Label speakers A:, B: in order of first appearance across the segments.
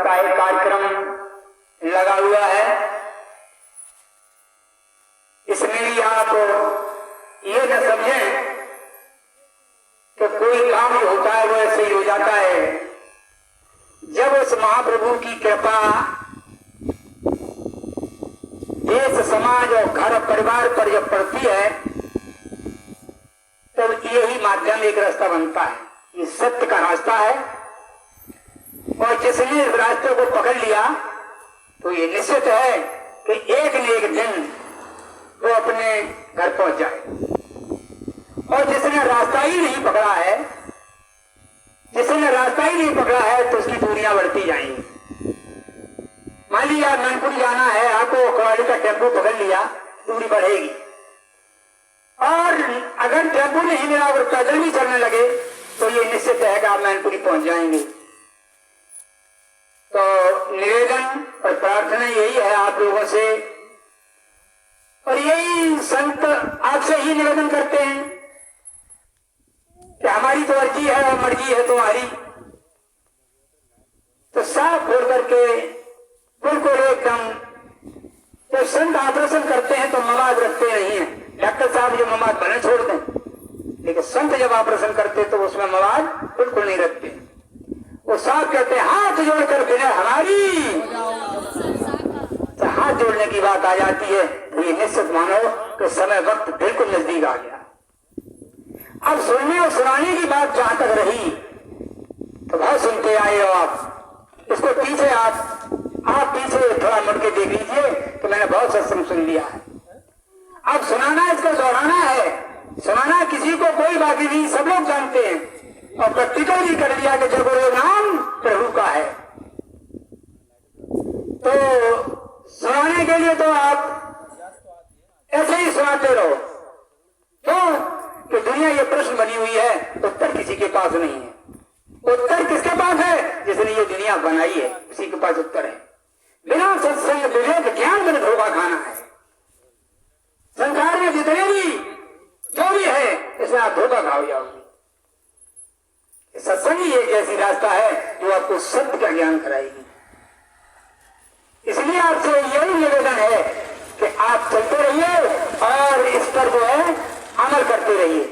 A: का एक कार्यक्रम लगा हुआ है। इसमें भी आप ये न समझें कि कोई काम होता है वो ऐसे ही हो जाता है। जब उस महाप्रभु की कृपा देश समाज और घर परिवार पर जब पड़ती है तो यही माध्यम एक रास्ता बनता है। ये सत्य का रास्ता है और जिसने इस रास्ते को पकड़ लिया तो ये निश्चित है कि एक न एक दिन वो अपने घर पहुंच जाए। और जिसने रास्ता ही नहीं पकड़ा है, जिसने रास्ता ही नहीं पकड़ा है तो उसकी दूरियां बढ़ती जाएंगी। मान लिया मैनपुरी जाना है, आपको कवाड़ी का टेम्पो पकड़ लिया, दूरी बढ़ेगी। और अगर टेम्पो नहीं मिला और पैदल भी चलने लगे तो ये निश्चित है कि आप मैनपुरी पहुंच जाएंगे। तो निवेदन और प्रार्थना यही है आप लोगों से, और यही संत आपसे ही निवेदन करते हैं कि हमारी तो अर्जी है और मर्जी है तुम्हारी। तो साफ बोल करके बिल्कुल एकदम, जब संत ऑपरेशन करते हैं तो मवाद रखते नहीं है। डॉक्टर साहब जो मवाद भले छोड़ दें, लेकिन संत जब ऑपरेशन करते तो उसमें मवाद बिल्कुल नहीं रखते। वो साफ कहते हैं हाथ जोड़कर विनय हमारी। तो हाथ जोड़ने की बात आ जाती है तो ये निश्चित मानो कि समय वक्त बिल्कुल नजदीक आ गया। अब सुनने और सुनाने की बात जहां तक रही तो बहुत सुनते आए हो आप। इसको पीछे आप पीछे थोड़ा मुड़ के देख लीजिए कि मैंने बहुत सत्संग सुन लिया है। अब सुनाना, इसको दोहराना है। सुनाना किसी को कोई बाकी नहीं, सब लोग जानते हैं और प्रैक्टिकल भी कर दिया कि जब वो नाम प्रभु का है। तो सुनाने के लिए तो आप ऐसे ही सुनाते रहो। क्यों कि दुनिया ये प्रश्न बनी हुई है, उत्तर किसी के पास नहीं है। उत्तर किसके पास है? जिसने ये दुनिया बनाई है, उसी के पास उत्तर है। बिना सत्संग विवेक ज्ञान में धोखा खाना है। संसार में जितने भी जो भी है इसमें आप धोखा खाओ जाओगे। सत्संग ही एक ऐसी रास्ता है जो आपको सत्य का ज्ञान कराएगी। इसलिए आपसे यही निवेदन है कि आप चलते रहिए और इस पर जो है अमल करते रहिए।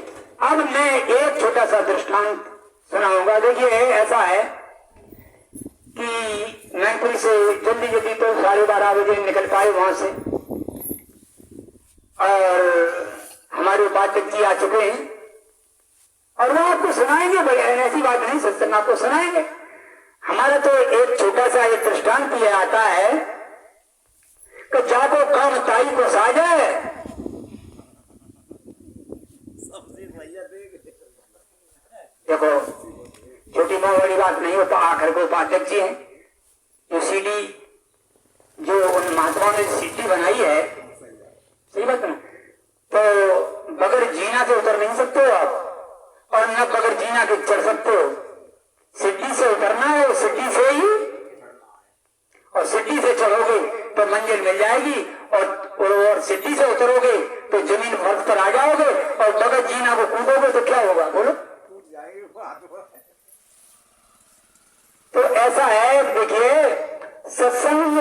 A: अब मैं एक छोटा सा दृष्टांत सुनाऊंगा। देखिए ऐसा है कि मैनपुरी से जल्दी जल्दी तो 12:30 बजे निकल पाए वहां से, और हमारे उपाध्यक्ष जी आ चुके हैं और वो आपको सुनाएंगे। भैया ऐसी बात नहीं, सत्संग आपको सुनाएंगे। हमारा तो एक छोटा सा एक दृष्टांत ये आता है कि जाको काम ताई को साजे। देखो छोटी मोटी बड़ी बात नहीं हो तो आखिर को उपाध्यक्ष जी हैं जो सीडी, जो उन महात्माओं ने सीटी बनाई है, सही बात ना। तो बगैर जीना से उतर नहीं सकते हो आप, और न बगैर जीना के चढ़ सकते हो। सीढ़ी से उतरना है और सीढ़ी से ही, और सीढ़ी से चढ़ोगे तो मंजिल मिल जाएगी, और सीढ़ी से उतरोगे तो जमीन फर्श पर आ जाओगे, और बगैर जीना को कूदोगे तो क्या होगा बोलो। तो ऐसा है। देखिए सत्संग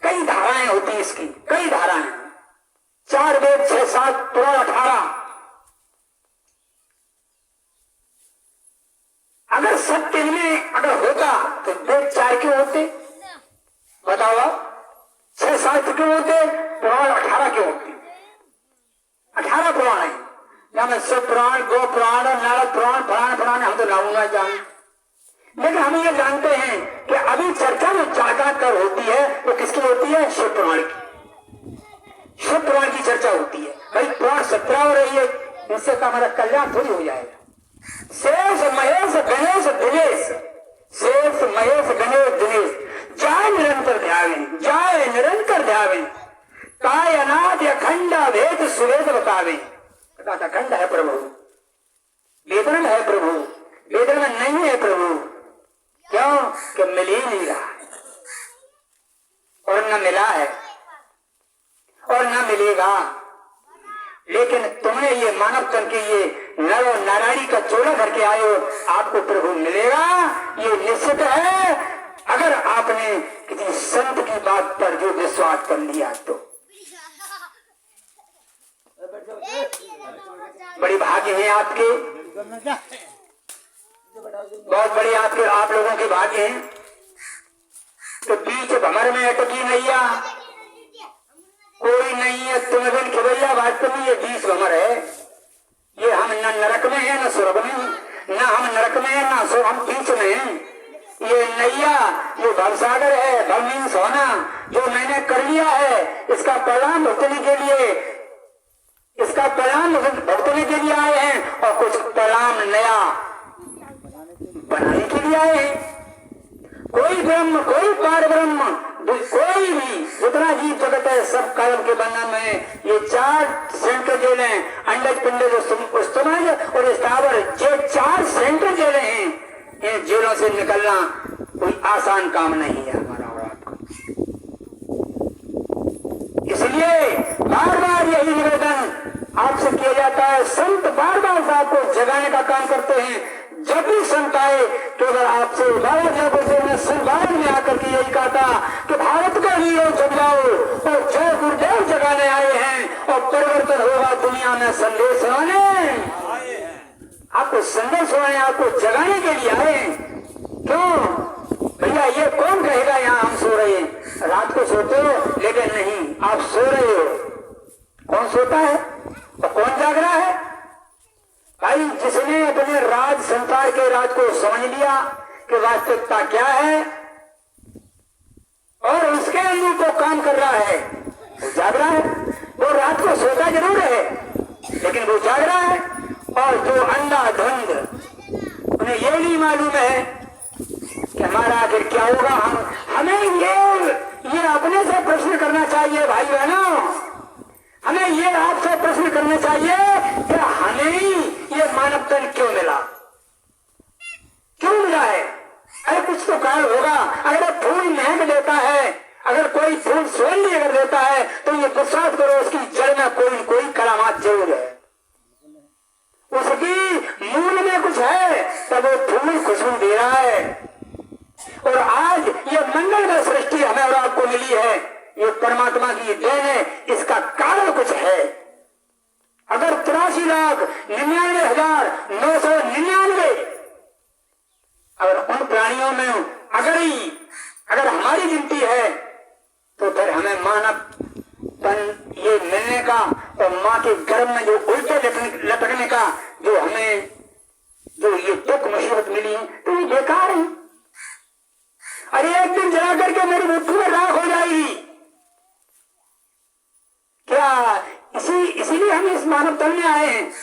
A: कई धाराएं होती है, इसकी कई धाराएं, 4 वेद 6 7 पुराण 18। अगर सत्य में अगर होता तो वेद 4 क्यों होते बताओ आप? 6 शास्त्र क्यों होते? पुराण 18 क्यों होते? 18 पुराण है, जहाँ शिव पुराण, गो पुराण, नारद पुराण, पुराण हम तो नाम ना जान। लेकिन हम ये जानते हैं कि अभी चर्चा जो ज्यादातर होती है वो किसकी होती है? शिव पुराण की। शिव पुराण की चर्चा होती है। भाई पुराण 17 हो रही है, इससे तो हमारा कल्याण थोड़ी हो जाएगा। शेष महेश गणेश दिनेश, शेष महेश गणेश दिनेश, जाय निरंतर ध्यावे, जाय निरंतर ध्यावे, काय अनादि अखंड वेद सुवेद बतावे। अखंड है प्रभु, वेदन है प्रभु, वेदन में नहीं है प्रभु। क्यों कि मिल ही नहीं रहा और न मिला है और न मिलेगा। लेकिन तुमने ये मानव तन के ये नर और नारायणी का चोला करके आए हो, आपको प्रभु मिलेगा ये निश्चित है। भाग्य हैं आपके, बहुत बड़े आपके आप लोगों के भाग्य हैं। तो बीच भंवर में अटकी नैया कोई नहीं है तुम बिन खिवैया। वास्तव में ये 20 भंवर है। ये हम न नरक में है न स्वर्ग में, न हम नरक में है न स्वर्ग, हम बीच में हैं। ये नैया जो भवसागर है, भवमीन सोना जो मैंने कर लिया है, इसका परिणाम भुगतने के लिए, इसका परिणाम भुगतने के लिए आए हैं और कुछ परिणाम नया बनाने के लिए आए हैं। कोई ब्रह्म, कोई पार ब्रह्म, कोई भी जितना जीव जगत है सब कायम के बंधन में। ये 4 सेंटर जेल हैं, अंडज पिंडज स्तमज और स्थावर, ये 4 सेंटर जेलें हैं। इन जेलों से निकलना कोई आसान काम नहीं है हमारा और आपका। इसलिए बार बार यही निवेदन आपसे किया जाता है। संत बार बार आपको जगाने का काम करते हैं। जब भी संत आए तो अगर आपसे बाबा जय गुरुदेव ने संवाद में आकर के यही कहा था कि भारत का हीरो जग जाओ और जय गुरुदेव जगाने आए हैं और परिवर्तन होगा दुनिया में, संदेश सुनाने, आपको संदेश सुनाने, आपको जगाने के लिए आए हैं। क्यों भैया, ये कौन कहेगा यहाँ हम सो रहे हैं? रात को सोते हो लेकिन नहीं, आप सो रहे हो। कौन सोता है और कौन जाग रहा है? भाई जिसने अपने राज, संसार के राज को समझ लिया कि वास्तविकता क्या है और उसके अनुरूप वो काम कर रहा है, वो जाग रहा है। वो रात को सोता जरूर है लेकिन वो जाग रहा है। और जो अंधाधुंध, उन्हें ये नहीं मालूम है कि हमारा आखिर क्या होगा, हमें ये अपने से प्रश्न करना चाहिए भाई बहनों। हमें ये आपसे प्रश्न करना चाहिए कि हमें ये मानव तन क्यों मिला, क्यों मिला है? अरे कुछ तो कारण होगा। अगर फूल महक देता है, अगर कोई फूल सुगंध अगर देता है तो ये विश्वास करो उसकी जड़ में कोई कोई करामात जरूर है, उसकी मूल में कुछ है तब वो फूल खुशबू दे रहा है। और आज ये मंगल में सृष्टि हमें और आपको मिली है, ये परमात्मा की देन है, इसका कारण कुछ है। अगर 83,99,999 अगर उन प्राणियों में अगर हमारी गिनती है तो फिर हमें मानव तन ये मिलने का और माँ के गर्भ में जो उल्टे लटकने का जो हमें जो ये दुख मुसीबत मिली है तो ये बेकार है। अरे एक दिन जला करके मेरी मुट्ठी में राख हो जाएगी क्या? इसीलिए हम इस मानव तन में आए हैं।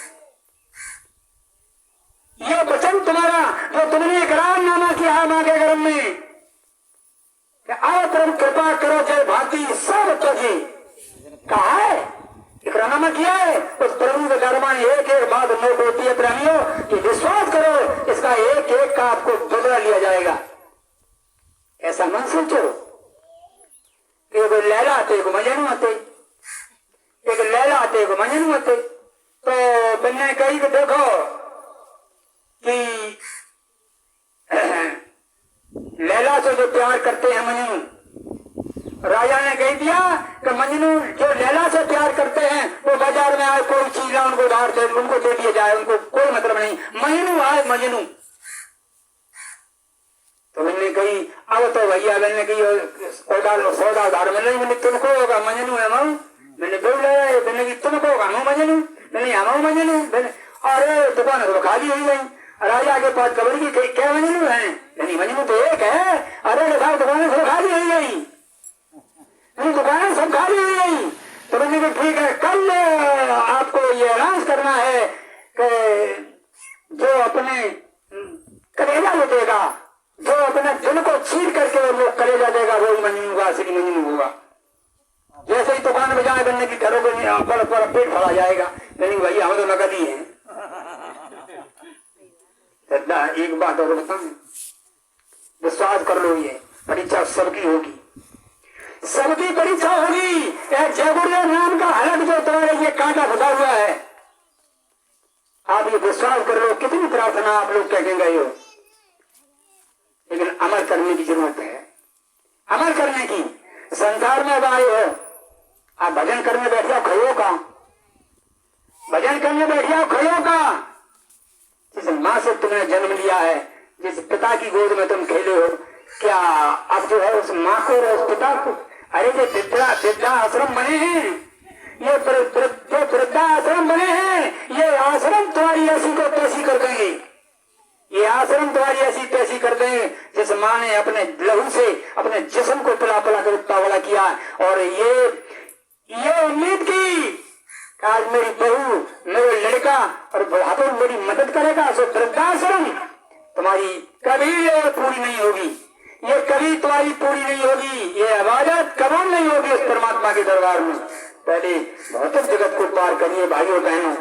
A: ये वचन तुम्हारा जो तुमने इकरारनामा किया मां के गर्भ में, आओ परम कृपा करो जय भांति सब तुझे कहा है, इकरारनामा किया है। उस प्रभु के गर्भ में एक एक बात नोट होती है प्राणियों कि विश्वास करो, इसका एक एक का आपको बदला लिया जाएगा। ऐसा मन सोचो कि एक लैला आते, एक मजनू आते, एक लैला आते, एक मजनू आते। तो मैंने कही कि देखो कि लैला से जो प्यार करते हैं मजनू, राजा ने कह दिया कि मजनू जो लैला से प्यार करते हैं वो बाजार में आए, कोई चीज उनको उधार दे, उनको दे दिया जाए, उनको कोई मतलब नहीं। मजनू आए मजनू। तो मैंने कही अब तो भैया मैंने कही सौदा उधार मिल रही, मैंने तुमको होगा मजनू है माऊ, मैंने बोल रहा है, मैंने की तुमको होगा माऊ मजनू, मैंने आमाऊ मजनू। अरे दुकान तो खाली हो गई। राजा के पास खबर की क्या मजनू है? नहीं मजनू तो एक है। अरे देखा दुकानें सब खाली हो गई, दुकानें सब खाली हो गई। तो मैंने कहा ठीक है, कल आपको ये अनाउंस करना है कि जो अपने कलेजा लुटेगा, जो अपने दिल को छीन करके वो कलेजा देगा, वही मजनू होगा, असली मजनू होगा। जैसे ही दुकान में जाए बनने की घरों पर पेट भरा जाएगा। नहीं भैया हम तो नकद ही है। एक बात और बताऊं, विश्वास कर लो, ये परीक्षा सबकी होगी, सबकी परीक्षा होगी। जय गुरुदेव नाम का हलक जो तुम्हारे ये कांटा फंसा हुआ है, आप ये विश्वास कर लो। कितनी प्रार्थना आप लोग कहने गए हो, लेकिन अमल करने की जरूरत है। अमल करने की, संसार में आए हो, आप भजन करने बैठ जाओ, खड़ो का भजन करने बैठ जाओ खड़े होकर। जिस माँ से तुमने जन्म लिया है, जिस पिता की गोद में तुम खेले हो, क्या अब जो है उस माँ को और उस पिता को, अरे जो वृद्धा आश्रम बने हैं, ये जो वृद्धा आश्रम बने हैं, ये आश्रम तुम्हारी ऐसी को तैसी कर देंगे। ये आश्रम तुम्हारी ऐसी तैसी कर देंगे जिस माँ ने अपने लहू से अपने जिस्म को पिला पिला कर उत्तावला किया। और ये उम्मीद की आज मेरी बहू, मेरे लड़का और बुढ़ापे में मेरी मदद करेगा, सो वृद्धाश्रम तुम्हारी कभी ये पूरी नहीं होगी, ये कभी तुम्हारी पूरी नहीं होगी, ये इबादत कबूल नहीं होगी उस परमात्मा के दरबार में। पहले भौतिक जगत को पार करिए भाइयों बहनों,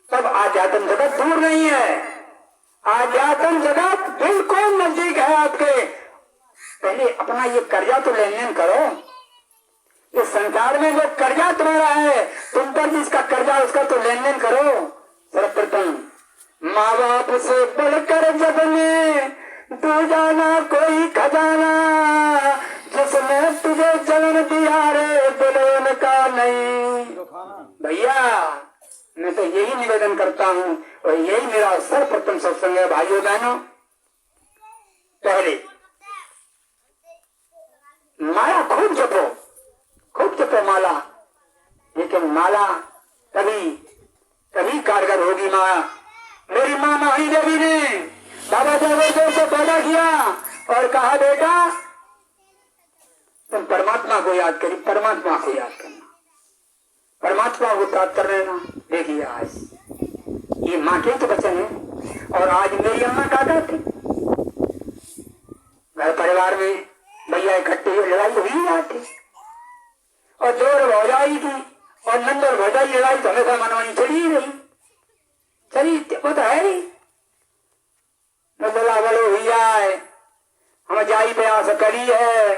A: तब आध्यात्म जगत दूर नहीं है, आध्यात्म जगत बिल्कुल नजदीक है आपके। पहले अपना ये कर्जा तो लेन देन करो। इस संसार में जो कर्जा तुम्हारा है, तुम पर जिसका कर्जा उसका तो लेन देन करो। सर्वप्रथम माँ बाप से बढ़कर जग में तू जाना कोई खजाना, जिसने तुझे जन्म दिया रे दिलों का नहीं। भैया मैं तो यही निवेदन करता हूँ और यही मेरा सर्वप्रथम सत्संग है भाइयों बहनों। पहले माला खूब जपो, खूब जपो माला, लेकिन माला कभी कारगर होगी। माँ मेरी माँ माही देवी ने बाबा जगदीश से पैदा किया और कहा बेटा तुम परमात्मा को याद करी, परमात्मा को याद करना, परमात्मा को प्राप्त कर लेना। देखिए आज ये माँ के तो वचन है। और आज मेरी अम्मा काका थी, घर परिवार में भैया इकट्ठे लड़ाई हुई जाती और जोर भौजाई की और नंदर भौजाई लड़ाई तो हमेशा मनवानी चली ही रही, चली वो तो है ही। बोला बोलो भैया हम जाई प्रयास करी है,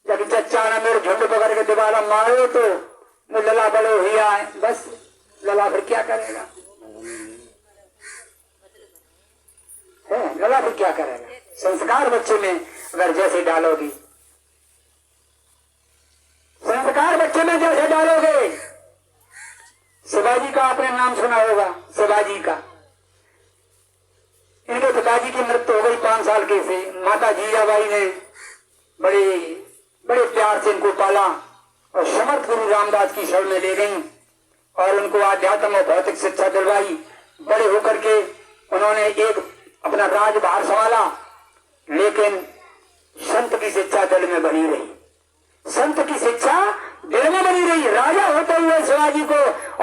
A: जब चच्चा ने मेरे झुंड पकड़ के दोबारा मारो तो लला बड़ो भैया है, बस लला फिर क्या करेगा, है लला फिर क्या करेगा। संस्कार बच्चे में अगर जैसे डालोगे, संस्कार बच्चे में जैसे डालोगे, शिवाजी का आपने नाम सुना होगा, शिवाजी का। इनके पिताजी की मृत्यु हो गई 5 साल के से। माता जीजाबाई ने बड़े प्यार से इनको पाला और समर्थ गुरु रामदास की शरण में ले गई और उनको आध्यात्म और भौतिक शिक्षा दिलवाई। बड़े होकर के उन्होंने एक अपना राजभार संभाला, लेकिन संत की शिक्षा दिल में बनी रही, संत की शिक्षा दिल में बनी रही। राजा होते हुए शिवाजी को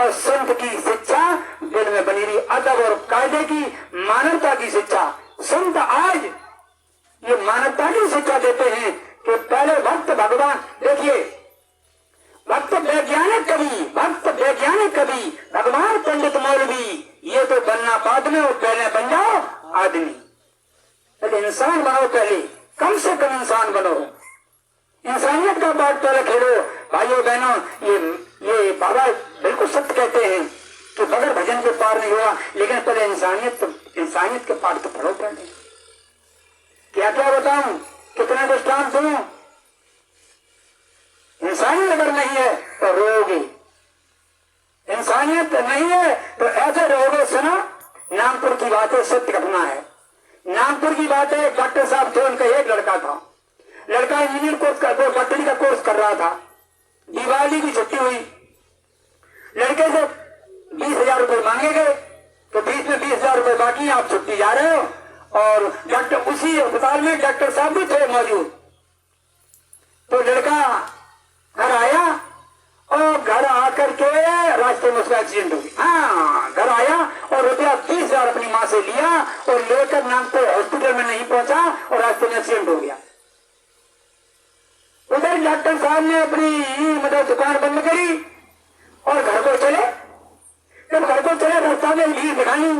A: और संत की शिक्षा दिल में बनी रही, अदब और कायदे की, मानवता की शिक्षा। संत आज ये मानवता की शिक्षा देते हैं कि पहले भक्त भगवान, देखिए भक्त वैज्ञानिक कवि भगवान पंडित मौलवी, ये तो बनना बाद में, और पहले बन जाओ आदमी। पहले इंसान बनो, पहले कम से कम इंसान बनो, इंसानियत का पाठ पहले खेलो। भाइयों बहनों ये बाबा बिल्कुल सत्य कहते हैं कि बगैर भजन के पार नहीं हुआ, लेकिन पहले इंसानियत के पाठ तो पढ़ो पहले। क्या बताऊं, कितने दृष्टांत दूं। इंसानियत अगर नहीं है तो रोगे, इंसानियत नहीं है तो ऐसे रहोगे। सुना, नामपुर की बात है, सत्य घटना है। नामपुर की बात है, डॉक्टर साहब थे, उनका एक लड़का था, लड़का इंजीनियर कोर्स का डॉक्टरी का कोर्स कर रहा था। दिवाली की छुट्टी हुई, लड़के से 20,000 रुपए मांगे गए तो बीच में 20,000 रुपए बाकी, आप छुट्टी जा रहे हो। और डॉक्टर उसी अस्पताल में डॉक्टर साहब भी थे मौजूद। तो लड़का घर आया और घर आकर के रास्ते में उसका एक्सीडेंट हो गया। हाँ, घर आया और रुपया 20,000 अपनी माँ से लिया और लेकर नागपुर हॉस्पिटल में नहीं पहुंचा और रास्ते में एक्सीडेंट हो गया। उधर डॉक्टर साहब ने अपनी दुकान बंद करी और घर को चले। जब घर को चले, रास्ता में भीड़ दिखानी,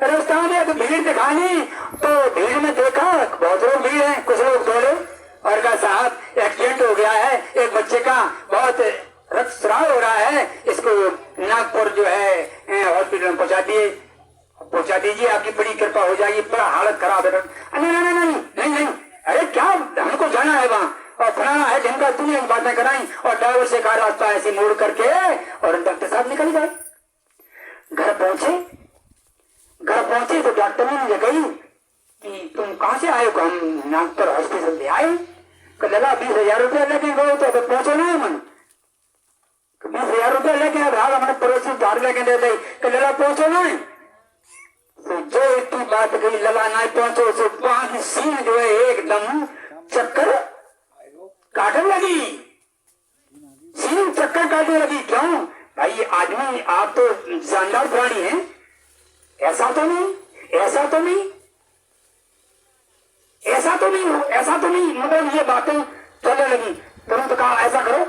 A: रास्ता में भीड़ दिखानी तो भीड़ में देखा बहुत लोग भीड़ है, कुछ लोग दौड़े और कहा साहब एक्सीडेंट हो गया है, एक बच्चे का बहुत रक्तस्राव हो रहा है, इसको नागपुर जो है हॉस्पिटल में पहुंचा दीजिए, आपकी बड़ी कृपा हो जाएगी, बड़ा हालत खराब है। नहीं, अरे क्या हमको जाना है वहाँ, और फलाना है जिनका तूने बातें कराई और ड्राइवर से कहा रास्ता ऐसे मोड़ करके और डॉक्टर साहब निकल गए। घर पहुंचे तो डॉक्टर ने मुझे कही कि तुम कहाँ से आए हो? हम नागपुर हॉस्पिटल से आए। लला 20,000 रुपया लेके गए तो पहुंचो ना मन 20,000 रुपया लेके हमारे पड़ोसी धार लेके दे दे लला पहुंचो ना। तो जो इतनी बात गई लला ना पहुंचो तो वहां की सीन जो है एकदम चक्कर काटने लगी। सीन चक्कर काटने लगी। क्यों भाई आदमी आप तो जानदार प्राणी हैं, ऐसा तो नहीं मतलब ये बातें चलने लगी। तुरंत कहा ऐसा करो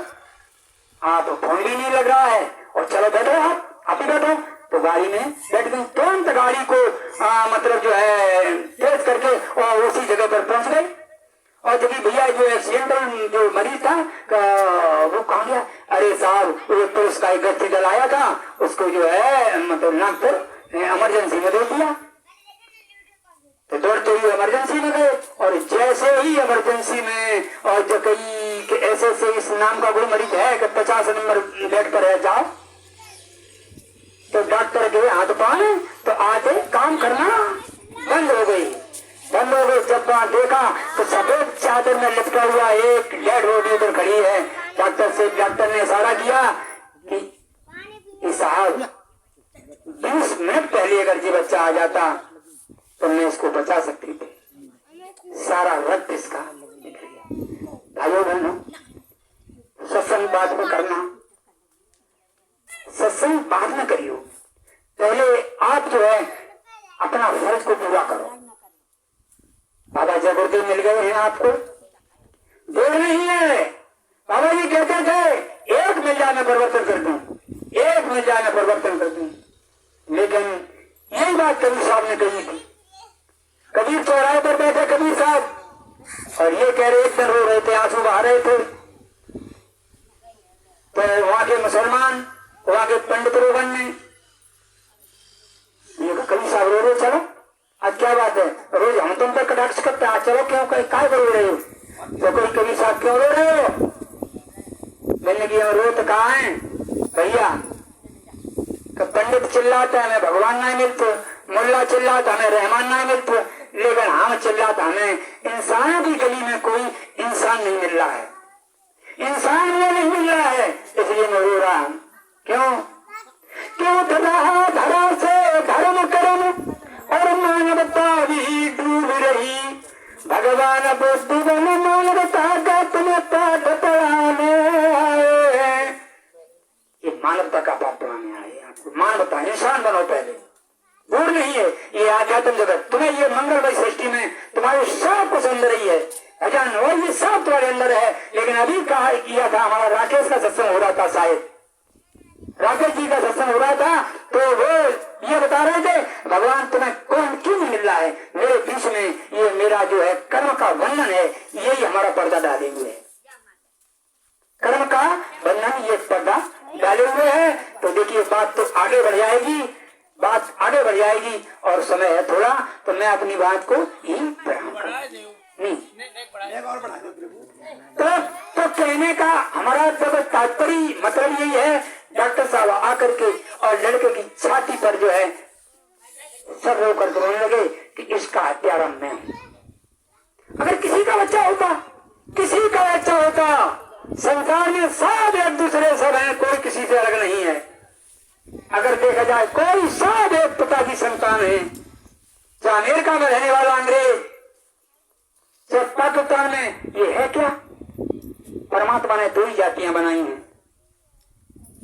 A: आप फोन भी नहीं लग रहा है और चलो बैठो आप ही बैठो। तो गाड़ी में बैठ गई। तुरंत गाड़ी को मतलब जो है तेज करके और उसी जगह पर पहुंच गए। और जब भैया जो एक्सीडेंटल जो मरीज था वो कहाँ गया? अरे साहब तो उसका एक गस्ती दल आया था, उसको जो है मतलब नागपुर इमरजेंसी में दे दिया। तो दौड़ते हुए इमरजेंसी में गए और जैसे ही इमरजेंसी में और जो कई ऐसे इस नाम का कोई मरीज है कि 50 नंबर बेड पर है जाओ, तो डॉक्टर के हाथ पाए तो आधे काम करना बंद हो गई। जब वहां देखा तो सफेद चादर में लिपटा हुआ एक डेड बॉडी उधर खड़ी है। डॉक्टर ने इशारा किया कि साहब 20 मिनट पहले अगर ये बच्चा आ जाता तो मैं इसको बचा सकती थी। सारा रक्त इसका निकल गया। भाइयों बहनों, सत्संग बाद में करना, सत्संग बाद में करियो। पहले आप जो है अपना फर्ज को पूरा करो। बाबा जबरदस्ती मिल गए हैं आपको, देर नहीं है। बाबा जी कहते थे एक मिल जाए मैं परिवर्तन कर दूं, एक मिल जाए मैं परिवर्तन कर दूं। लेकिन यही बात कबीर साहब ने कही थी। कबीर चौराहे पर बैठे कबीर साहब और ये कह रहे एक दिन रो रहे थे, आंसू बहा रहे थे। तो वहां के मुसलमान, वहां के पंडित लोगन ने ये कबीर साहब रो रहे, चलो आज क्या बात है, रोज हम तुम पर कटाक्ष करते हैं, चलो क्यों काय रो रहे हो? तो कोई कबीर साहब क्यों रो रहे हो? मैंने कि रो तो कहा है भैया, पंडित चिल्लाता है हमें भगवान नहीं मिलते, मुल्ला चिल्लाता हमें रहमान नहीं मिलते, लेकिन हम चिल्लाता हमें इंसानों की गली में कोई इंसान नहीं मिल रहा है, इंसान वो नहीं मिल रहा है, इसलिए मैं रो रहा हूं। क्यों धरा से धर्म कर्म और मानवता भी डूब रही। भगवान बुद्ध बने मानवता का तुम्हें पाठ पढ़ाने आए। ये मानवता का पाठ पढ़ाने आए। आपको मानवता इंसान बनो पहले, दूर नहीं है ये आध्यात्म जगत। तुम्हें ये मंगलमय सृष्टि में तुम्हारे सब कुछ अंदर ही है अजान, और ये सब तुम्हारे अंदर है। लेकिन अभी कहा किया था, हमारा राकेश का सत्संग हो रहा था, शायद राकेश जी का सत्संग हो रहा था, तो वो ये बता रहे थे भगवान तुम्हें कौन क्यों नहीं मिल रहा है? मेरे बीच में ये मेरा जो है कर्म का बंधन है, यही हमारा पर्दा डाले हुए है। कर्म का बंधन ये पर्दा डाले हुए है। तो देखिए बात तो आगे बढ़ जाएगी, बात आगे बढ़ जाएगी और समय है थोड़ा, तो मैं अपनी बात को ही नहीं तो कहने का हमारा जब तात्पर्य मतलब यही है, डॉक्टर साहब आकर के और लड़के की छाती पर जो है सब रोकर रोने लगे कि इसका हत्यारा मैं हूं। अगर किसी का बच्चा होता संसार में सब एक दूसरे सब है, कोई किसी से अलग नहीं है। अगर देखा जाए कोई सब एक पिता की संतान है, चाहे अमेरिका में रहने वाला अंग्रेज, चाहे पाकिस्तान में, ये है क्या? परमात्मा ने 2 ही जातियां बनाई हैं,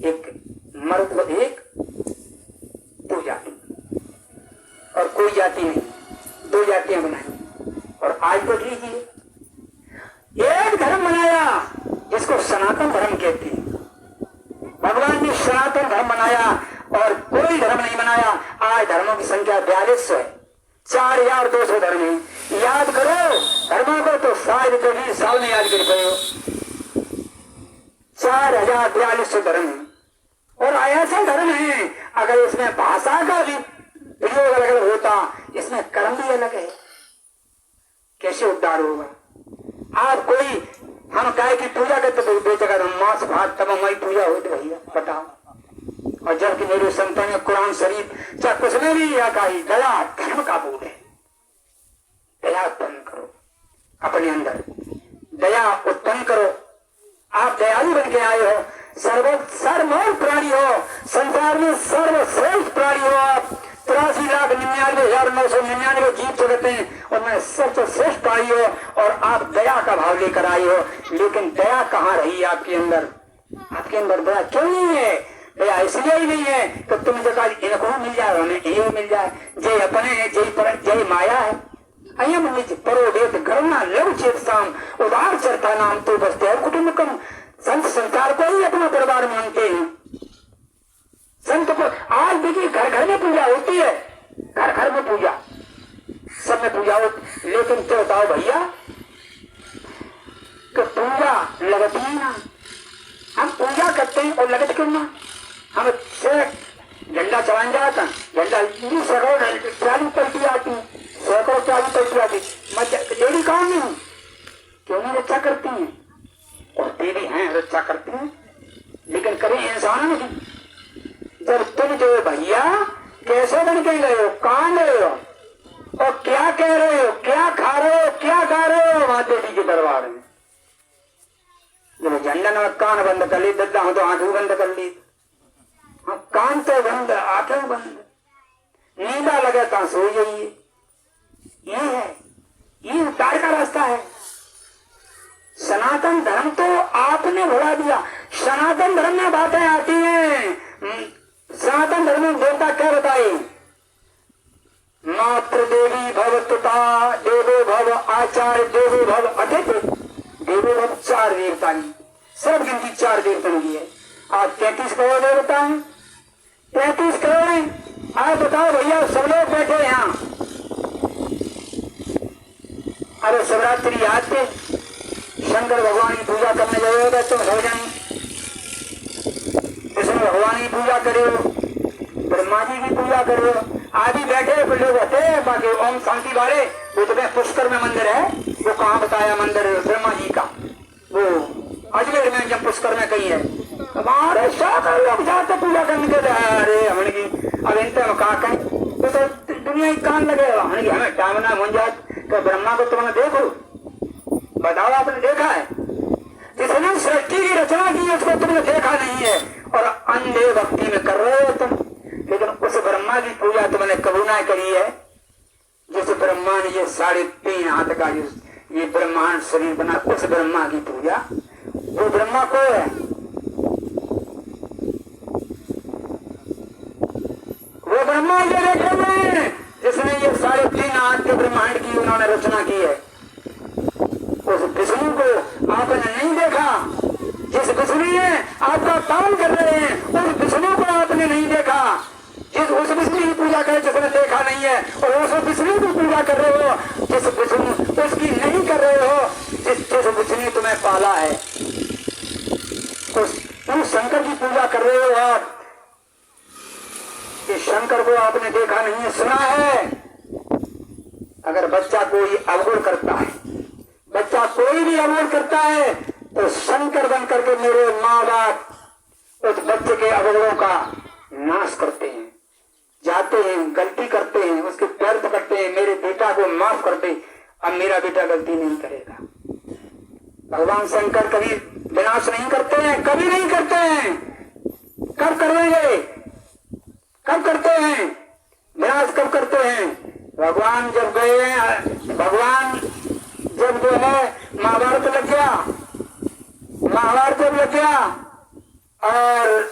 A: एक मर्द व एक 2 जाति, और कोई जाति नहीं, 2 जातियां बनाई। और आज देख लीजिए एक धर्म बनाया जिसको सनातन धर्म कहते हैं। भगवान ने सनातन धर्म बनाया और कोई धर्म नहीं बनाया। आज धर्मों की संख्या 4200 है, 4200 धर्म है। याद करो धर्मों को तो शायद कभी साल में याद कर पाए हो। 4042 धर्म है और ऐसा धर्म है अगर इसमें भाषा का भी प्रयोग अलग अलग होता, इसमें कर्म भी अलग है, कैसे उद्धार होगा? आप कोई हम काय की पूजा करते तो बेचकर हम मांस भात तब हमारी पूजा होती भैया बताओ। और जबकि मेरे संतों ने कुरान शरीफ चाहे कुछ में भी यह कही दया धर्म का बोल है। दया उत्पन्न करो अपने अंदर, दया उत्पन्न करो। आप दयालु बन के आए हो, सर्वोत्तम प्राणी हो, संसार में सर्वश्रेष्ठ प्राणी हो आप। 83,99,999 जीव जगत हैं उनमें सबसे श्रेष्ठ प्राणी हो और आप दया का भाव लेकर आए हो। लेकिन दया कहाँ रही आपके अंदर? आपके अंदर दया क्यों नहीं है? दया इसलिए ही नहीं है तो तुम जगह इनको मिल जाए हमें ये मिल जाए। जय अपने है जय माया है। अयम निज परो वेद करुणा लघु चेत साम उदार चरता नाम तो बसते है कुटुंबकम। संत संसार को ही अपना परिवार मानते हैं। संत को आज देखिए घर घर में पूजा होती है, घर घर में पूजा, सब में पूजा होती। लेकिन क्या बताओ भैया कि पूजा लगती है ना। हम पूजा करते हैं और लगत क्यों ना? हम झंडा चलाने जाता, झंडा चालू पलटी आती, सैकड़ों चालू पलटी आती, लेडी कौन नहीं क्यों नहीं रक्षा करती है? और देवी हैं रक्षा करती हैं, लेकिन कभी इंसान नहीं। जब तुम जो भैया कैसे बन के गए हो, कहाँ गए हो और क्या कह रहे हो, क्या खा रहे हो, क्या गा रहे हो वहां देवी के दरबार में? जब झंडा न कान बंद कर ली, दद्दा हो तो आंखें बंद कर ली। कान तो बंद, आंखें बंद, नींदा लगे तो सो जाइए। ये है, ये उद्धार का रास्ता है। सनातन धर्म तो आपने भुला दिया। सनातन धर्म में बातें आती हैं, सनातन धर्म में देवता क्या बताए? मात्र देवी भवतुता देवो भव आचार्य देवो भव अतिथि देवो भव। 4 देवता नहीं, सब गिनती 4 देवता की है। आज 33 करोड़ देवता है, 33 करोड़ है। आज बताओ भैया सब लोग बैठे यहाँ, अरे शिवरात्रि आज पे शंकर भगवान की पूजा करने जाएगा तुम हो जाए, विष्णु भगवान की पूजा करो, ब्रह्मा जी की पूजा करो। आदि बैठे लोग होते हैं बाकी ओम शांति वाले, वो तो पुष्कर में मंदिर है, वो कहाँ बताया मंदिर ब्रह्मा जी का, वो अजमेर में जब पुष्कर में कहीं है। हमारे साथ लोग जाते पूजा करने के लिए। अरे हमने की अब इनते हम कहा कहें तो दुनिया की कान लगे, हमने की हमें टाइमना मुझ जाए तो ब्रह्मा को तुमने देखो, बताओ आपने देखा है? जिसने सृष्टि की रचना की उसको तुमने देखा नहीं है और अंधे भक्ति में कर रहे हो तुम। लेकिन उस ब्रह्मा की पूजा तुमने कबू ना करी है जिस ब्रह्मा ने ये 3.5 हाथ का ये ब्रह्मांड शरीर बना, उस ब्रह्मा की पूजा। वो ब्रह्मा को है, वो ब्रह्मा ये देखे हुए जिसने ये 3.5 हाथ के ब्रह्मांड की उन्होंने रचना की है। उस विष्णु को आपने नहीं देखा, जिस विष्णु ने आपका काम कर रहे हैं उस विष्णु को आपने नहीं देखा। जिस उस विष्णु की पूजा करे जिसने देखा नहीं है, और उस विष्णु की पूजा कर रहे हो जिस विष्णु उसकी नहीं कर रहे हो, जिस विष्णु तुम्हें पाला है, उस शंकर की पूजा कर रहे हो आप। इस शंकर को आपने देखा नहीं है, सुना है। अगर बच्चा कोई अवगुण करता है, बच्चा कोई भी अवगुण करता है तो शंकर बन करके मेरे माँ बाप उस बच्चे के अवगुणों का नाश करते हैं, जाते हैं, गलती करते हैं, उसके पैर पकड़ते हैं, मेरे बेटा को माफ कर दे, अब मेरा बेटा गलती नहीं करेगा। भगवान शंकर कभी विनाश नहीं करते हैं, कभी नहीं करते हैं। कब करेंगे? कब करते हैं विनाश? कब करते हैं? भगवान जब गए हैं, भगवान जब जो है महाभारत लग गया, महाभारत जब लग गया और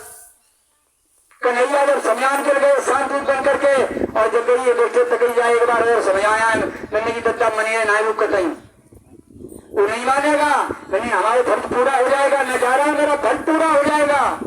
A: कन्हैया जब समझान कर गए शांति बन करके, और जब गई बेटे तक जाए एक बार और समझाया मैंने की दत्ता मनी ना रुक कहीं, वो नहीं मानेगा, नहीं हमारे फर्ज पूरा हो जाएगा, नजारा मेरा फर्ज पूरा हो जाएगा।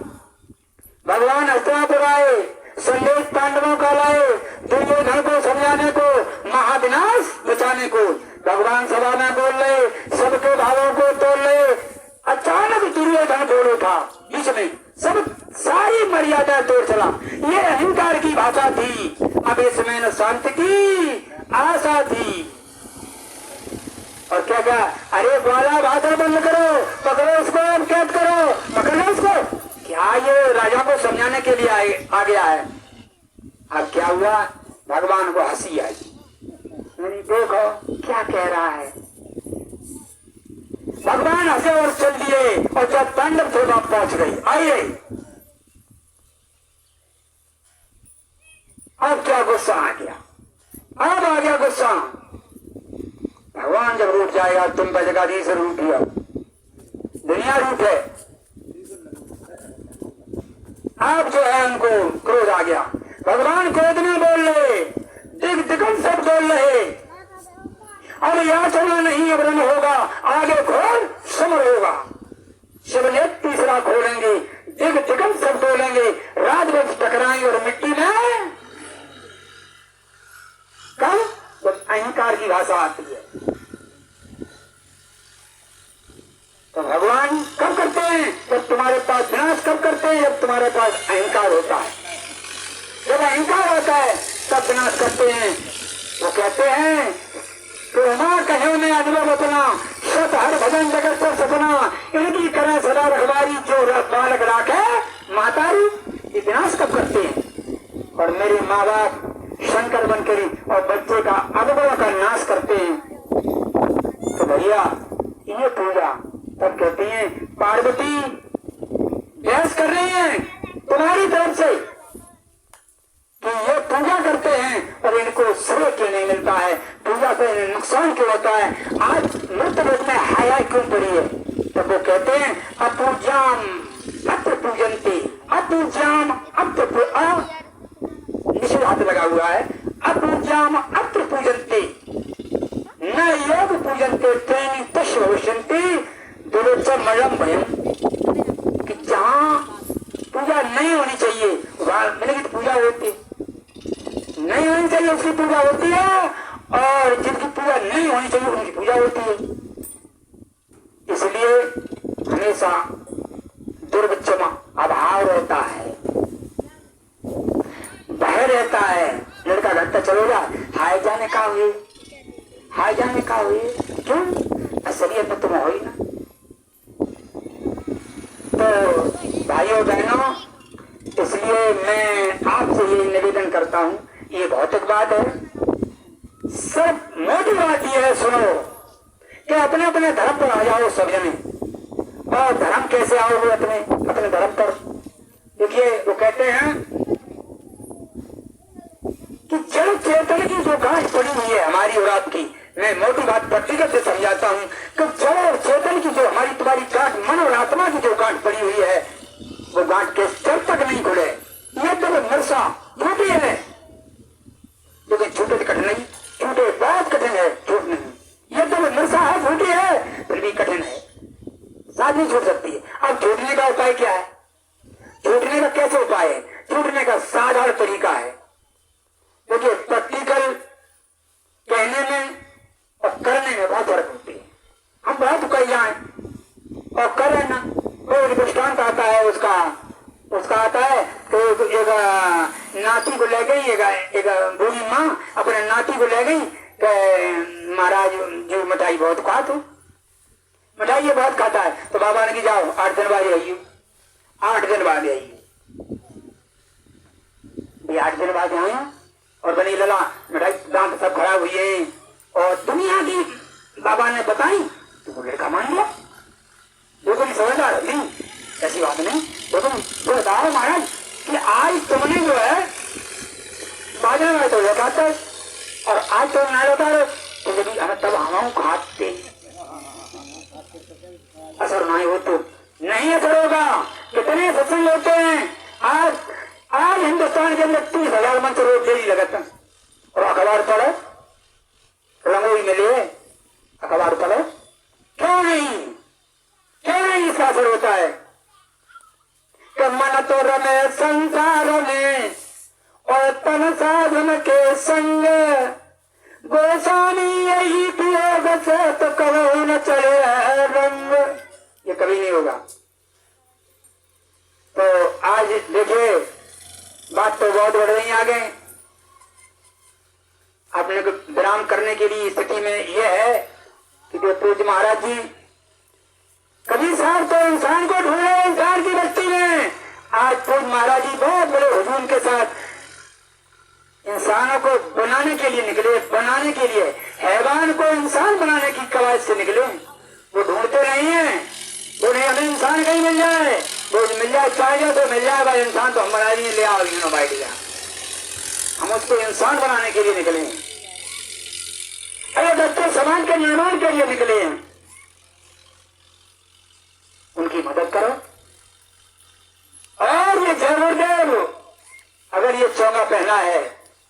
A: भगवान हस्तिनापुर आए, संदेश पांडवों का लाए, दुर्योधन को समझाने को, महाविनाश बचाने को। भगवान सभा में बोल रहे, सबके भावों को तोड़ ले। अचानक दुर्योधन बोल उठा बीच में, सब सारी मर्यादा तोड़ चला। ये अहंकार की भाषा थी, अब इसमें न शांति की आशा थी। और क्या क्या? अरे ग्वाला भाषा बंद करो, पकड़ो उसको, कैद करो, पकड़ लो उसको। क्या ये राजा को समझाने के लिए आ गया है। अब क्या हुआ, भगवान को हंसी आई। देखो क्या कह रहा है। भगवान हंसे और चल दिए और जब तांडव शोभा पहुंच गई, आइए अब क्या गुस्सा आ गया, अब आ गया गुस्सा। भगवान जब रूठ जाएगा, तुम पर जगह से रूठ लिया, दुनिया रूठ है। अब जो है उनको क्रोध आ गया। भगवान क्रोध में बोल रहे, दिग्गम सब बोल रहे, अब याचना नहीं अब रन होगा, आगे घोर समर होगा। शिवलिंग तीसरा खोलेंगे, दिग्गम सब बोलेंगे, राजवंश टकराएंगे और मिट्टी में कब तो अहंकार की भाषा आती है। तो भगवान कब करते हैं, जब तुम्हारे पास विनाश कब करते हैं, जब तुम्हारे पास अहंकार होता है। जब अहंकार होता है तब विनाश करते हैं। वो कहते हैं तो कहे में अनुभव अपना, सत हर भजन जगत से सपना, इनकी तरह सदा रखवारी जो बालक राखे मातारी। ये विनाश कब करते हैं। और मेरे माँ बाप शंकर बनकर और बच्चे का अनुभव का नाश करते हैं। तो भैया ये पूजा तब कहते हैं पार्वती बहस कर रही है तुम्हारी तरफ से कि ये पूजा करते हैं और इनको श्रेय क्यों नहीं मिलता है, पूजा से इन्हें नुकसान क्यों होता है, आज मृत रूप में हया क्यों पड़ी है। तब वो कहते हैं अपूजाम अत्र पूजनते, अपूजाम अत्र निषेध हाथ लगा हुआ है, अपूजाम अत्र पूजनते न योग पूजनते प्रेमी तश भविष्यन्ति दुरोत्सव भयम। कि जहाँ पूजा नहीं होनी चाहिए मिलेगी तो पूजा होती नहीं होनी चाहिए, उसकी पूजा होती है, और जिनकी पूजा नहीं होनी चाहिए उनकी पूजा होती है। इसलिए हमेशा दुर्वचमा अभाव रहता है, भय रहता है। लड़का घटता चलेगा, हाय जाने का हुए, हाय जाने का हुए, क्यों असलियत में तुम हो ही ना। तो भाइयों बहनों, इसलिए मैं आपसे ये निवेदन करता हूँ, ये भौतिक बात है, सिर्फ मोटी बात यह है, सुनो कि अपने अपने धर्म पर आ जाओ सब जने। और धर्म कैसे आओगे अपने अपने धर्म पर। देखिए वो कहते हैं कि जड़ चेतन की जो गांठ पड़ी हुई है हमारी और आपकी, मैं मोटी बात व्यक्तिगत से समझाता हूँ कि जड़ और चेतन की जो हमारी तुम्हारी गांठ, मन और आत्मा की जो गांठ पड़ी हुई है, वो गांठ के जब तक नहीं खुले ये तो नरसा झूठी है। लेकिन झूठे से कठिन नहीं, झूठे बहुत कठिन है, झूठ नहीं। ये तो नरसा है, झूठी है, फिर भी कठिन है, साथ नहीं छूट सकती है। अब छूटने का उपाय क्या है, छूटने का कैसे उपाय है, छूटने का साधारण तरीका है। देखिए प्रैक्टिकल कहने में और करने में बहुत फर्क होती है। हम बहुत कह जाए और करें ना, कोई दृष्टांत आता है उसका आता है तो एक नाती को ले गई, एक बूढ़ी माँ अपने नाती को ले गई कि महाराज जो मिठाई बहुत खाते, मिठाई ये बहुत खाता है। तो बाबा ने कि जाओ 8 दिन बाद आइए, 8 दिन बाद आइए। 8 दिन बाद आए और बनी लला मिठाई, दांत सब खराब हुई है और दुनिया की बाबा ने बताई तो लड़का मान लिया। देखो नहीं समझदार नहीं, ऐसी बात नहीं। देखो तो बताओ महाराज कि आज तुमने जो है बाजार में तो वो खाता है और आज तो ना लौटा रहे, तो यदि हमें तब हम खाते असर नहीं हो तो नहीं असर होगा। कितने सत्संग होते हैं आज हिंदुस्तान के अंदर 30,000 मंच रोज डेली लगाते हैं। और अखबार पढ़ो, रंगोली में लिए अखबार पढ़ो, क्यों नहीं इसका असर होता है। कि मन तो रमे संसार में और तन साधन के संग, गोसानी यही वियोग से तो कभी न चले रंग। ये कभी नहीं होगा। तो आज देखिए बात तो बहुत बढ़ रही आ गए। अपने को विराम करने के लिए स्थिति में यह है कि ये पूज्य महाराज जी कभी साहब तो इंसान को ढूंढे इंसान की बस्ती में, आज पूज्य महाराज जी बहुत बड़े हुजूम के साथ इंसानों को बनाने के लिए निकले, बनाने के लिए हैवान को इंसान बनाने की कवायद से निकले। वो ढूंढते नहीं है, वो नहीं हमें इंसान कहीं मिल जाए, वो मिल जाए चाहिए तो मिल जाए भाई इंसान तो हम बना लिए, ले आओ बैठ गया। हम उसको इंसान बनाने के लिए निकले हैं, अरे बच्चे समाज के निर्माण के लिए निकले हैं, उनकी मदद करो। और ये जय गुरुदेव, अगर ये चौंगा पहना है,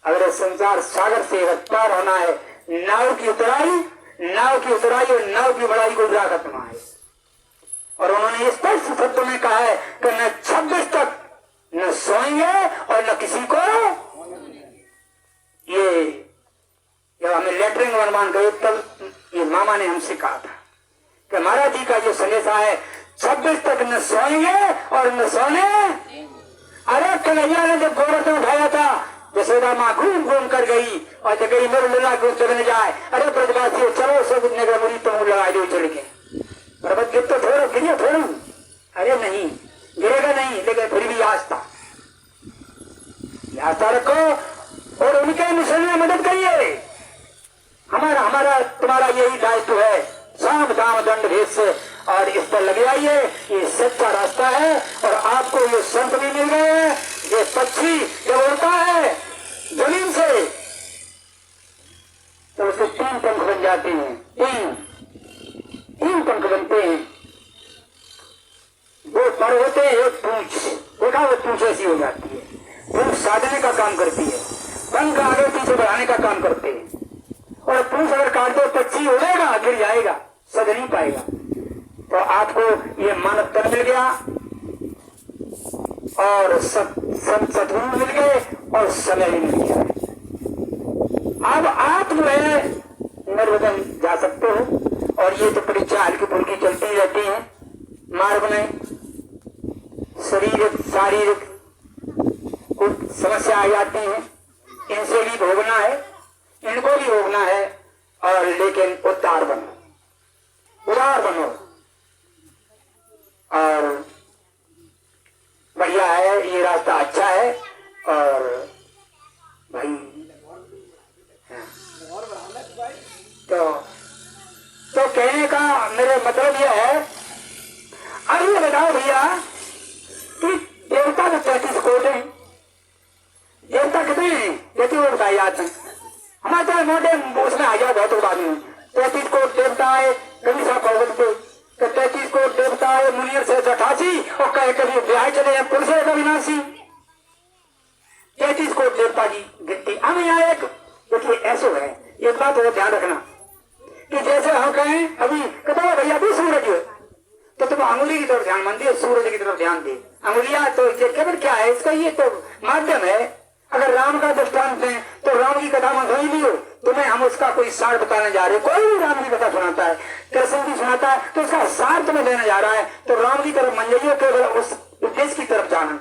A: अगर संसार सागर से पार होना है, नाव की उतराई और नाव की बढ़ाई को उड़ा करना है। और उन्होंने इस स्पष्ट शब्दों में कहा है कि न 26 तक न सोएंगे और न किसी को ये जब हमें लेटरिंग बनवान गए तब ये मामा ने हमसे कहा था कि महाराज जी का जो संदेश है 26 तक न सोएंगे और न सोने। अरे कन्हैया ने जब गोवर्धन उठाया था, यशोदा माँ घूम घूम कर गई और जब गई मेरे लीला को चलने जाए, अरे ब्रजवासी चलो सब नगर मुड़ी तुम लगा दो चढ़ के, पर्वत गिर तो थोड़ा गिरिया थोड़ा, अरे नहीं गिरेगा नहीं, लेकिन फिर भी आस्था रखो और उनके मिशन में मदद करिए। हमारा तुम्हारा यही दायित्व है, साम दाम दंड भेद से, और इस पर लगे आइए, ये सच्चा रास्ता है। और आपको ये संत भी मिल गए हैं, ये पक्षी जब उड़ता है जमीन से तो उसके 3 पंख बन जाते हैं, तीन पंख बनते हैं, 2 पर होते हैं, एक पूंछ, देखा वो पूंछ ऐसी हो जाती है, पूंछ साधने का काम करती है, पंख आगे पीछे बढ़ाने का काम करते हैं। और पूंछ अगर काट दो पक्षी उड़ेगा, गिर जाएगा, सज नहीं पाएगा। तो आपको ये मानव तन मिल गया और सदगुरु मिल गए और समय भी मिल गया। अब आप जो है निर्वचन जा सकते हो। और ये तो परीक्षा हल्की फुल्की चलती रहती है मार्ग में, शारीरिक कुछ समस्या आ जाती है, इनसे भी भोगना है, इनको भी भोगना है, और लेकिन उदार बनो और बढ़िया है, ये रास्ता अच्छा है। और भाई तो कहने का मेरा मतलब यह है, अब ये बताओ भैया कि देवता तो 33 कोट है, देवता कितने हैं? जैसे वो बताए जाते हैं, हमारे तो मोटे उसमें आ जाओ बहुत बाद में 33 कोट देवता है, कभी सा भगवत पे 33 कोट देवता है, मुनियर से 88 और कहे कभी ब्याह चले हैं पुरुष का विनाशी, 33 कोट देवता की गिनती। हम यहाँ एक देखिए ऐसा है, एक बात और ध्यान रखना कि जैसे हम कहें अभी कहते हैं भैया अभी सूरज है तो तुम अंगुली की तरफ ध्यान मंदिर, सूरज की तरफ ध्यान दे। अंगुलियां तो केवल क्या है, इसका ये तो माध्यम है। अगर राम का दृष्टांत है तो राम की कथा में समझ लियो, तुम्हें हम उसका कोई सार बताने जा रहे, कोई भी राम की कथा सुनाता है, कृष्ण की सुनाता है, तो उसका सार तुम्हें देने जा रहा है, तो राम की तरफ मन जाइए, केवल उस उद्देश्य की तरफ जाना।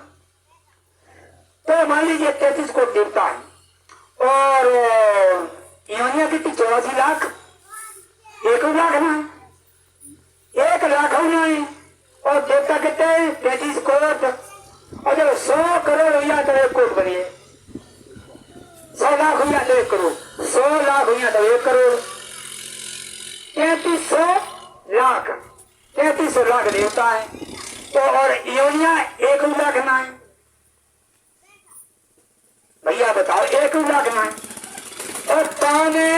A: तो मान लीजिए 33 कोट देवता है और योनिया कितनी 84 लाख, 1 लाख ना 1 लाख होना है, और देवता कितने हैं 33 कोट, और जब 100 करोड़ हुआ तो 1 कोट बनिए, 100 लाख हुआ तो 1 करोड़, 100 लाख हुआ तो 1 करोड़, 3300 लाख, 3300 लाख देवता है। तो और योनिया 1 लाख ना है, भैया बताओ 1 लाख ना है। और ताने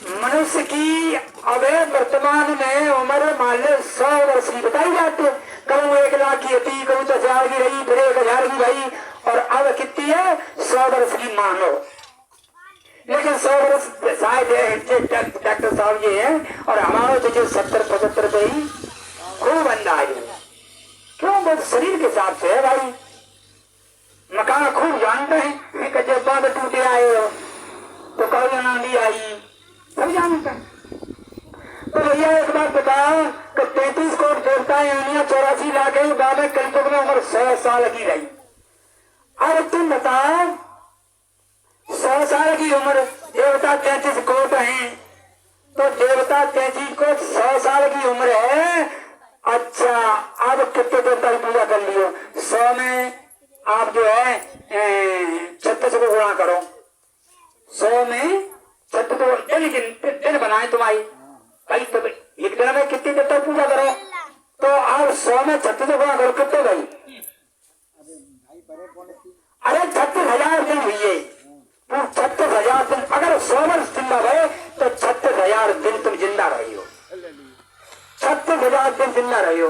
A: मनुष्य की अवैध वर्तमान में उम्र मान लो 100 वर्ष की बताई जाती है, कहूँ 1 लाख की थी, कहूँ 10,000 की रही, फिर 1,000 की भाई, और अब कितनी है 100 वर्ष की मानो। लेकिन 100 वर्ष शायद डॉक्टर साहब ये है, और हमारा तो जो 70-75 पे ही खूब अंदाज है, क्यों बस शरीर के हिसाब से है भाई, मकान खूब जानते हैं कि जब बांध टूटे आए हो तो कभी आंधी आई, सब जानते हैं। तो भैया एक बात बताओ कि 33 कोट देवता है, 84 लाख है, बाबा कलयुग में उम्र 100 साल की रही। अब तुम बताओ 100 साल की उम्र, देवता 33 कोट हैं, तो देवता 33 साल की उम्र है। अच्छा, अब कितने देवता की पूजा कर लियो? 100 में आप जो है 36 को गुणा करो। 100 में 36 दिन बनाए तुम्हारी भाई, तो एक दिन में कितनी देवता की पूजा करो? तो आप 100 में 36 गुणा करो, कितने भाई? अरे 36,000 दिन हुई है। 36,000 दिन, अगर 100 वर्ष जिंदा रहे तो 36,000 दिन तुम जिंदा रही हो। 36,000 दिन जिंदा रही हो।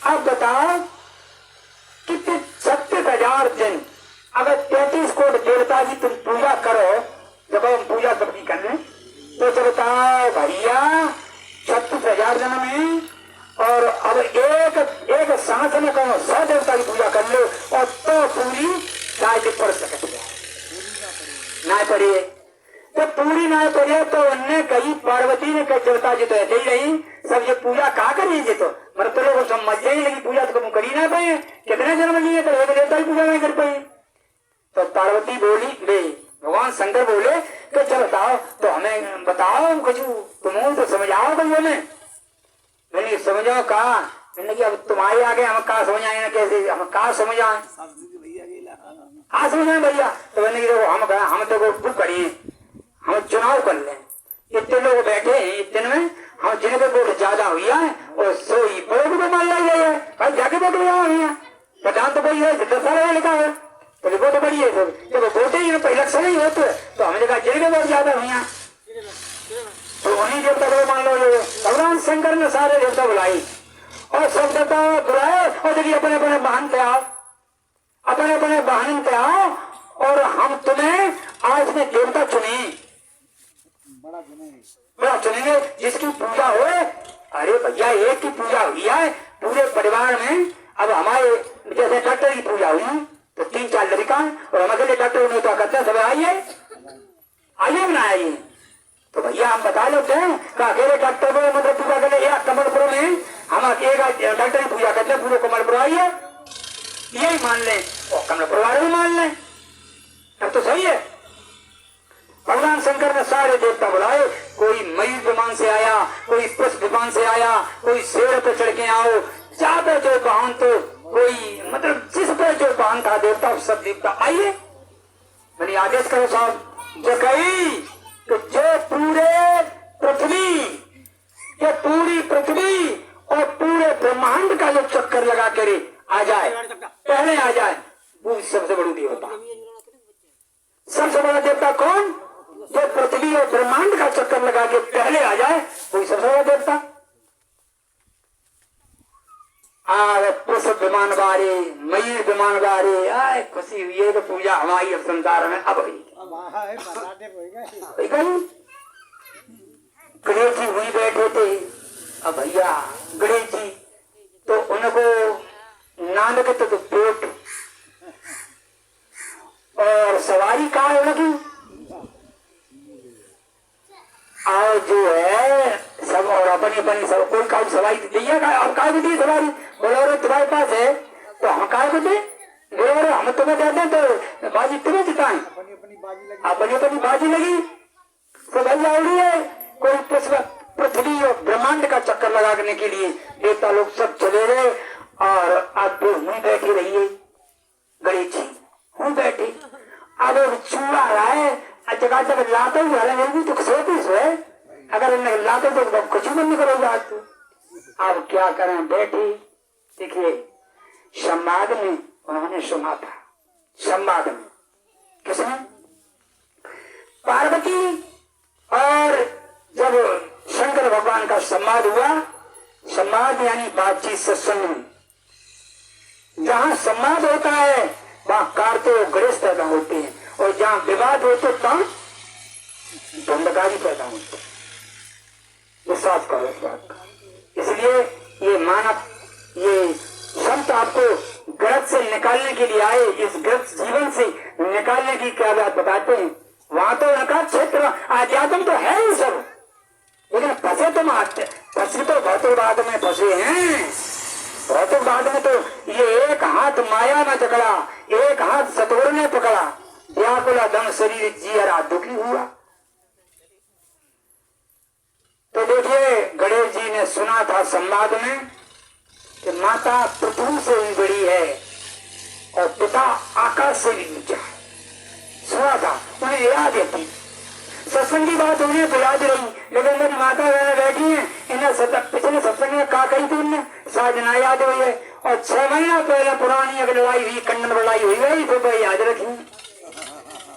A: अब बताओ कितने 36,000 दिन, अगर 33 कोट देवता की तुम पूजा करो, जब हम पूजा सबकी करने, तो जब बताओ भैया 36,000 दिन में, और अब एक सांस में कहो 100 देवता की पूजा कर लो, और तो पूरी गाय पड़ सकती है ना पड़िए। तो पूरी ना पड़िए तो उनने कही, पार्वती ने कही देवता जी तो ऐसे ही रही, सब ये पूजा कहा करेंगे? तो मतलब तो लोग समझ ही लगी पूजा तो करी ना पाए, कितने जन्म लिए तो एक देवता की पूजा नहीं कर पाए। तो पार्वती बोली, बे भगवान शंकर बोले कि चलो बताओ, तो हमें बताओ कुछ, तुम तो समझाओ भाई हमें। मैंने समझाओ कहा, मैंने कि अब तुम्हारे आगे हम कहा समझ आए ना, कैसे हम कहा समझ आए? हाँ समझ आए भैया। तो मैंने हम तो बुक करिए, हम चुनाव कर लें, इतने लोग बैठे हैं, इतने में हम जिनके वोट ज्यादा हुई है और सोई पर मान लाई गई है भाई, जाके वोट हुई है। प्रधान तो वही है, 10 साल लिखा है, तो वोट बड़ी है। जब वोट ही इलेक्शन ही होते तो हमने कहा जिनके वोट ज्यादा हुई है तो वही देवता को मान लो। भगवान शंकर ने सारे देवता बुलाई और सब देवता बुलाए, और देखिए अपने अपने वाहन पे आओ, अपने अपने वाहन पे आओ, और हम तुम्हें आज में देवता चुने, बड़ा चुनेंगे जिसकी पूजा हो। अरे भैया एक की पूजा हुई है पूरे परिवार में। अब हमारे जैसे डॉक्टर की पूजा हुई तो 3-4 लड़का, और हम अकेले डॉक्टर नहीं तो करते सब आइए आइए ना आइए। तो भैया हम बता लेते हैं कि अकेले डॉक्टर को मतलब पूजा कर ले, कमलपुर में हम अकेले डॉक्टर की पूजा करते हैं, पूरे कमलपुर आइए यही मान लें, और कमलपुर वाले भी मान लें, अब तो सही है। भगवान शंकर ने सारे देवता बुलाए, कोई मयूर विमान से आया, कोई पुष्प विमान से आया, कोई शेर पे चढ़ के आओ, ज्यादा जो वाहन तो कोई मतलब जिस पर जो वाहन था देवता सब देवता आइए। मैंने आदेश करो साहब, जो कही तो जो पूरी पृथ्वी और पूरे ब्रह्मांड का जो चक्कर लगा कर आ जाए, पहले आ जाए, वो सबसे बड़ी देवता। सबसे बड़ा देवता कौन? जो पृथ्वी और ब्रह्मांड का चक्कर लगा के पहले आ जाए, वही सबसे बड़ा देवता। पुष्प विमान बारे, मयूर विमान बारे, आए खुशी हुई है तो पूजा हमारी अब संसार में अब हुई। गणेश जी हुई बैठे थे। अब भैया गणेश जी तो उनको नानक तो पेट और सवारी कहा है उनकी, और जो है सब और अपनी सब कोई काम सवारी दी सवारी। बोलो तुम्हारे पास है तो हम कहा दे, बोलो हम तुम्हें दे दें तो बाजी तुम्हें जिताएं, अपनी अपनी बाजी लगी तो भैया उड़ी है। कोई पृथ्वी और ब्रह्मांड का चक्कर लगाने के लिए देवता लोग सब चले गए, और अब तो हुई बैठी रही है गणेश जी, हूँ बैठी। अब चूड़ा रहा है जगह जब लाते ही तो सोती सोए, अगर लाते तो कुछ भी नहीं करोगे आज तो। अब क्या करें बैठी। देखिए संवाद में उन्होंने सुना था, संवाद में किसने? पार्वती और जब शंकर भगवान का संवाद हुआ, संवाद यानी बातचीत सत्संग में, जहाँ संवाद होता है वहाँ कार्य और गणेश पैदा होते हैं, और जहाँ विवाद होते तहाँ धुंधकारी पैदा होते हैं। विश्वास करो इस बात का। इसलिए ये मानव ये संत आपको ग्रस्त से निकालने के लिए आए, इस ग्रस्त जीवन से निकालने की क्या बात बताते हैं। वहां तो उनका क्षेत्र आध्यात्म तो है ही सब, लेकिन फंसे फंसे तो भौतिकवाद में फंसे हैं। भौतिकवाद में तो ये एक हाथ माया में पकड़ा, एक हाथ सतगुरु ने पकड़ा, व्याकुला दम शरीर जियरा दुखी हुआ। तो देखिए गणेश जी ने मैंने सुना था संवाद में कि माता पृथ्वी से भी बड़ी है और पिता आकाश से भी नीचा है। सुना था, उन्हें याद है थी। सत्संग की बात उन्हें तो याद रही, लेकिन मेरी माता बहन बैठी है, इन्हें पिछले सत्संग में कहा कही थी उनने, शायद ना याद हुई है। और 6 महीना पहले पुरानी एक लड़ाई हुई, कंडन लड़ाई हुई है, तो वह याद रखी।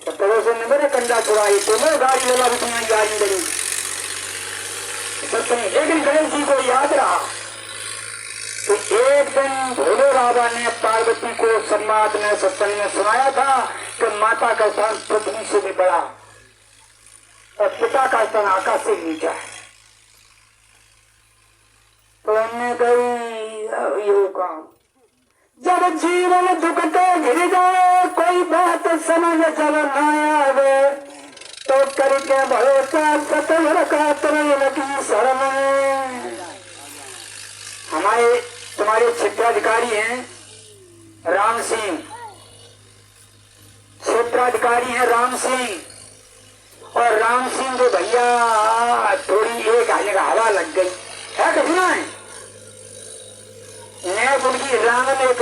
A: तो पड़ोसन ने मेरे कंडा छुड़ाई, तो मैं गाड़ी लगा भी तुम्हारी गाड़ी लगी सत्संग। लेकिन गणेश जी को याद रहा। तो एक दिन भोले बाबा ने पार्वती को संवाद में सत्संग में सुनाया था कि माता का स्थान पृथ्वी से भी बड़ा और पिता का स्थान आकाश से नीचा है। तो उन्होंने कही योगा जब जीवन दुखते घिर जाए, कोई बात समझ चल ना आवे, तो करके भरोसा सतवर का तरह की शरण। हमारे तुम्हारे क्षेत्राधिकारी हैं राम सिंह, क्षेत्राधिकारी हैं राम सिंह। और राम सिंह को भैया थोड़ी एक आने का हवा लग गई है, कठिना है। उनकी रांग में एक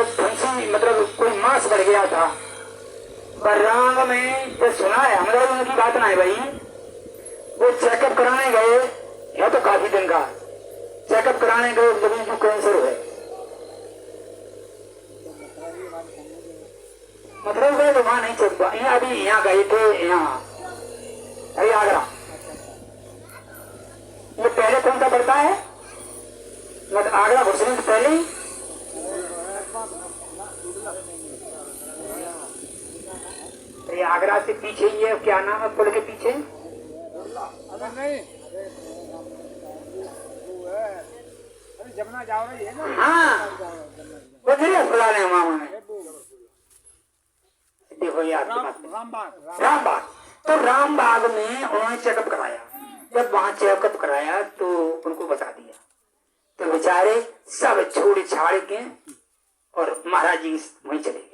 A: फंसी, मतलब कोई मांस बढ़ गया था, पर रांग में तो सुना है, हमारा उनकी बात ना है भाई। वो चेकअप कराने गए, है तो काफी दिन का चेकअप कराने गए, लोगों को कैंसर हुए। मतलब गए तो वहां नहीं चल पाया, यहाँ अभी यहाँ गए थे, यहाँ अभी आगरा। ये पहले कौन सा पड़ता है, मतलब आगरा घुसने से पहले ही ये आगरा से पीछे ही है, क्या नाम है पुल के पीछे?
B: जमुना जाओ रही है ना।
A: हाँ, वो नहीं अस्पताल है मामा में। देखो यार रामबाग, तो रामबाग में उन्होंने चेकअप कराया। जब वहां चेकअप कराया तो उनको बता दिया, तो बेचारे सब छोड़ छाड़ के और महाराज जी वहीं चले गए।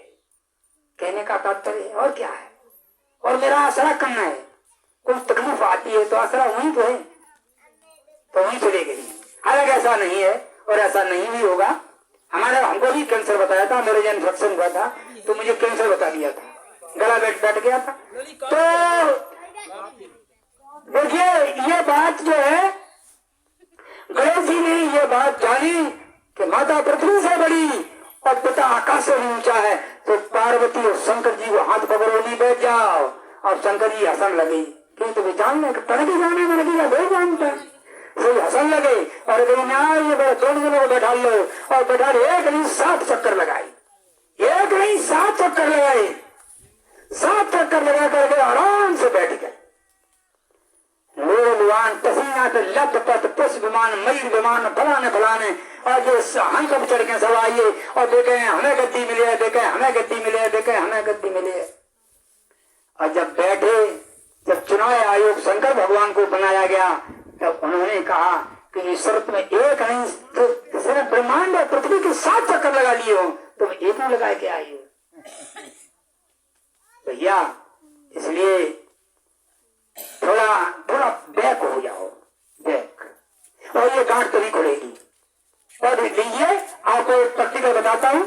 A: कहने का तात्पर्य और क्या है, और मेरा आसरा करना है, कोई तकलीफ आती है तो आसरा वहीं तो है, तो वहीं चले गई। हालांकि ऐसा नहीं है और ऐसा नहीं भी होगा। हमको भी कैंसर बताया था, मेरे जन इन्फेक्शन हुआ था तो मुझे कैंसर बता दिया था, गला बैठ गया था। तो देखिए ये बात जो है, गणेश जी ने ये बात जानी कि माता पृथ्वी से बड़ी और पिता आकाश से ऊंचा है। तो पार्वती और शंकर जी को हाथ पकड़ो, नहीं बैठ जाओ। और शंकर जी हंसन लगे, क्यों तो जान तड़के जाने में लगेगा, वो जानता है। तो हंसन लगे और ये बड़े दोनों जनों को बैठा लो, और बैठा एक नहीं 7 चक्कर लगाए, एक नहीं 7 चक्कर लगाए, 7 चक्कर लगा करके आराम से बैठ गए। लोलवान पसीना तो लप पत पुष्प विमान मयूर विमान फलाने फलाने, और जो हम कब चढ़ के सब आइए और देखे हमें गद्दी मिली है, देखे हमें गद्दी मिली है, देखे हमें गद्दी मिली है। और जब बैठे, जब चुनाव आयोग शंकर भगवान को बनाया गया, तब उन्होंने कहा कि इस शर्त में एक नहीं, तो सिर्फ ब्रह्मांड और पृथ्वी के 7 चक्कर लगा लिए हो, तुम एक ही लगा के आई हो भैया। इसलिए थोड़ा बैक हो जाओ, बैक, और ये गांठ तो नहीं खुलेगी। और लीजिए आपको एक प्रैक्टिकल बताता हूं।